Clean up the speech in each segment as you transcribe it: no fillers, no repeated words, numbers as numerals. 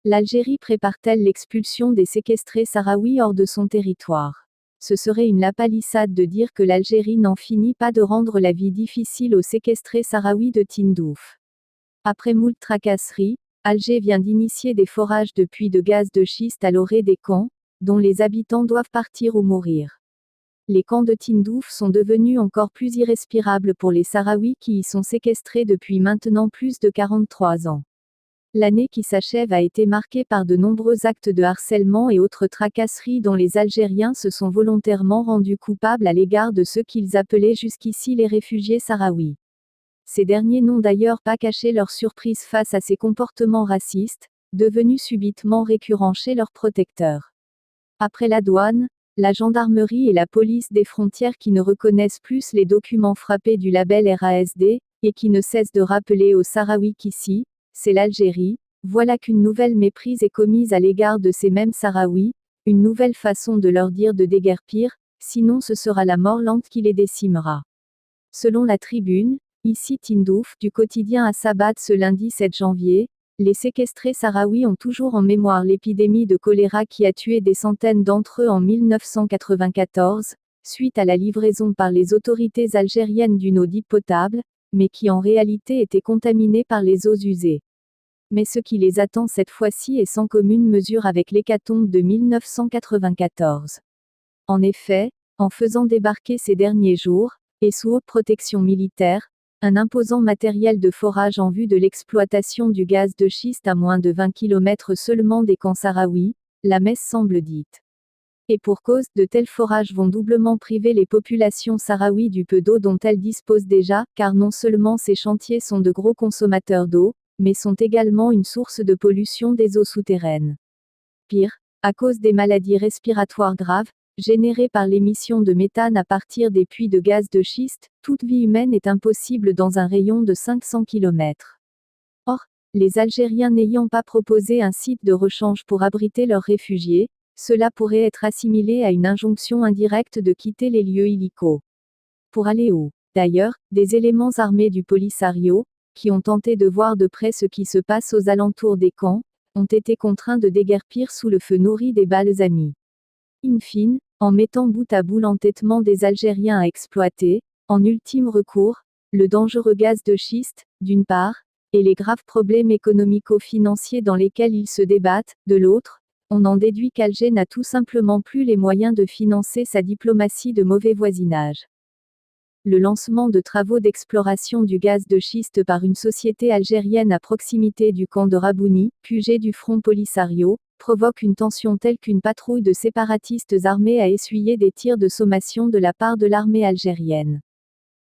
L'Algérie prépare-t-elle l'expulsion des séquestrés sahraouis hors de son territoire? Ce serait une lapalissade de dire que l'Algérie n'en finit pas de rendre la vie difficile aux séquestrés sahraouis de Tindouf. Après moult tracasseries, Alger vient d'initier des forages de puits de gaz de schiste à l'orée des camps, dont les habitants doivent partir ou mourir. Les camps de Tindouf sont devenus encore plus irrespirables pour les Sahraouis qui y sont séquestrés depuis maintenant plus de 43 ans. L'année qui s'achève a été marquée par de nombreux actes de harcèlement et autres tracasseries dont les Algériens se sont volontairement rendus coupables à l'égard de ceux qu'ils appelaient jusqu'ici les réfugiés sahraouis. Ces derniers n'ont d'ailleurs pas caché leur surprise face à ces comportements racistes, devenus subitement récurrents chez leurs protecteurs. Après la douane, la gendarmerie et la police des frontières qui ne reconnaissent plus les documents frappés du label RASD, et qui ne cessent de rappeler aux Sahraouis qu'ici, c'est l'Algérie, voilà qu'une nouvelle méprise est commise à l'égard de ces mêmes Sahraouis, une nouvelle façon de leur dire de déguerpir, sinon ce sera la mort lente qui les décimera. Selon la Tribune, ici Tindouf, du quotidien Assabat ce lundi 7 janvier, les séquestrés sahraouis ont toujours en mémoire l'épidémie de choléra qui a tué des centaines d'entre eux en 1994, suite à la livraison par les autorités algériennes d'une eau dite potable, mais qui en réalité était contaminée par les eaux usées. Mais ce qui les attend cette fois-ci est sans commune mesure avec l'hécatombe de 1994. En effet, en faisant débarquer ces derniers jours, et sous haute protection militaire, un imposant matériel de forage en vue de l'exploitation du gaz de schiste à moins de 20 km seulement des camps sahraouis, la messe semble dite. Et pour cause, de tels forages vont doublement priver les populations sahraouies du peu d'eau dont elles disposent déjà, car non seulement ces chantiers sont de gros consommateurs d'eau, mais sont également une source de pollution des eaux souterraines. Pire, à cause des maladies respiratoires graves, générées par l'émission de méthane à partir des puits de gaz de schiste, toute vie humaine est impossible dans un rayon de 500 km. Or, les Algériens n'ayant pas proposé un site de rechange pour abriter leurs réfugiés, cela pourrait être assimilé à une injonction indirecte de quitter les lieux illicaux. Pour aller où? D'ailleurs, des éléments armés du Polisario, qui ont tenté de voir de près ce qui se passe aux alentours des camps, ont été contraints de déguerpir sous le feu nourri des balles amies. In fine, en mettant bout à bout l'entêtement des Algériens à exploiter, en ultime recours, le dangereux gaz de schiste, d'une part, et les graves problèmes économico-financiers dans lesquels ils se débattent, de l'autre, on en déduit qu'Alger n'a tout simplement plus les moyens de financer sa diplomatie de mauvais voisinage. Le lancement de travaux d'exploration du gaz de schiste par une société algérienne à proximité du camp de Rabouni, QG du front Polisario, provoque une tension telle qu'une patrouille de séparatistes armés a essuyé des tirs de sommation de la part de l'armée algérienne.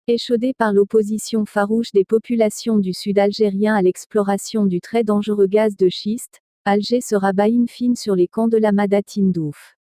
Échaudée par l'opposition farouche des populations du sud algérien à l'exploration du très dangereux gaz de schiste, Alger se rabat in fine sur les camps de l'Amada Tindouf.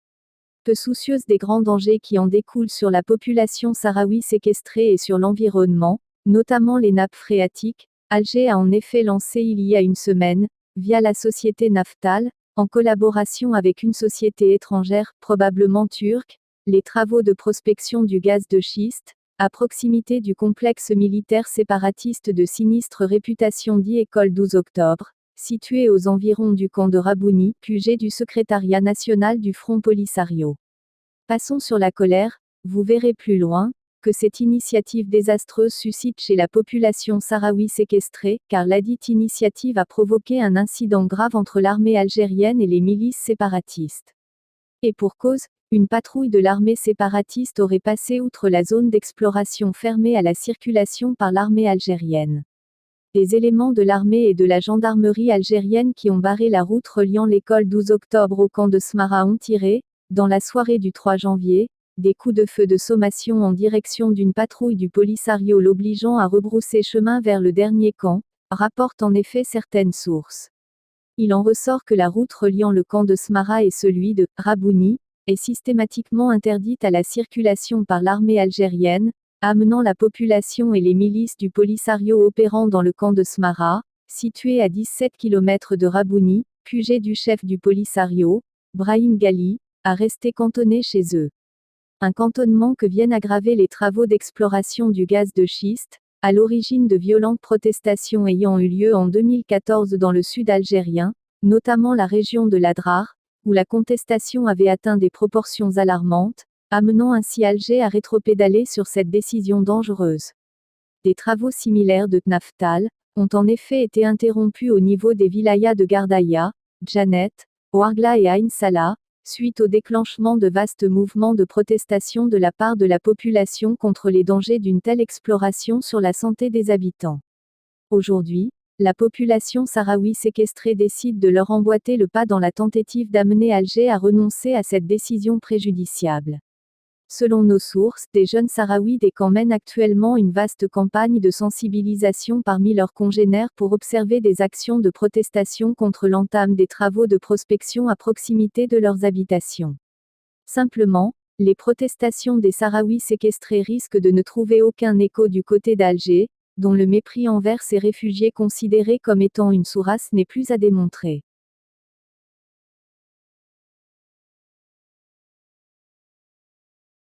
Peu soucieuse des grands dangers qui en découlent sur la population sahraoui séquestrée et sur l'environnement, notamment les nappes phréatiques, Alger a en effet lancé il y a une semaine, via la société Naftal, en collaboration avec une société étrangère, probablement turque, les travaux de prospection du gaz de schiste, à proximité du complexe militaire séparatiste de sinistre réputation dit École 12 octobre, situé aux environs du camp de Rabouni, QG du secrétariat national du Front Polisario. Passons sur la colère, vous verrez plus loin, que cette initiative désastreuse suscite chez la population sahraoui séquestrée, car ladite initiative a provoqué un incident grave entre l'armée algérienne et les milices séparatistes. Et pour cause, une patrouille de l'armée séparatiste aurait passé outre la zone d'exploration fermée à la circulation par l'armée algérienne. Des éléments de l'armée et de la gendarmerie algérienne qui ont barré la route reliant l'école 12 octobre au camp de Smara ont tiré, dans la soirée du 3 janvier, des coups de feu de sommation en direction d'une patrouille du Polisario l'obligeant à rebrousser chemin vers le dernier camp, rapportent en effet certaines sources. Il en ressort que la route reliant le camp de Smara et celui de Rabouni est systématiquement interdite à la circulation par l'armée algérienne, amenant la population et les milices du Polisario opérant dans le camp de Smara, situé à 17 km de Rabouni, QG du chef du Polisario, Brahim Ghali, à rester cantonnés chez eux. Un cantonnement que viennent aggraver les travaux d'exploration du gaz de schiste, à l'origine de violentes protestations ayant eu lieu en 2014 dans le sud algérien, notamment la région de l'Adrar, où la contestation avait atteint des proportions alarmantes, amenant ainsi Alger à rétropédaler sur cette décision dangereuse. Des travaux similaires de Tnaftal ont en effet été interrompus au niveau des wilayas de Gardaïa, Djanet, Ouargla et Ain Salah, suite au déclenchement de vastes mouvements de protestation de la part de la population contre les dangers d'une telle exploration sur la santé des habitants. Aujourd'hui, la population sahraoui séquestrée décide de leur emboîter le pas dans la tentative d'amener Alger à renoncer à cette décision préjudiciable. Selon nos sources, des jeunes Sahraouis des camps mènent actuellement une vaste campagne de sensibilisation parmi leurs congénères pour observer des actions de protestation contre l'entame des travaux de prospection à proximité de leurs habitations. Simplement, les protestations des Sahraouis séquestrés risquent de ne trouver aucun écho du côté d'Alger, dont le mépris envers ces réfugiés considérés comme étant une sous-race n'est plus à démontrer.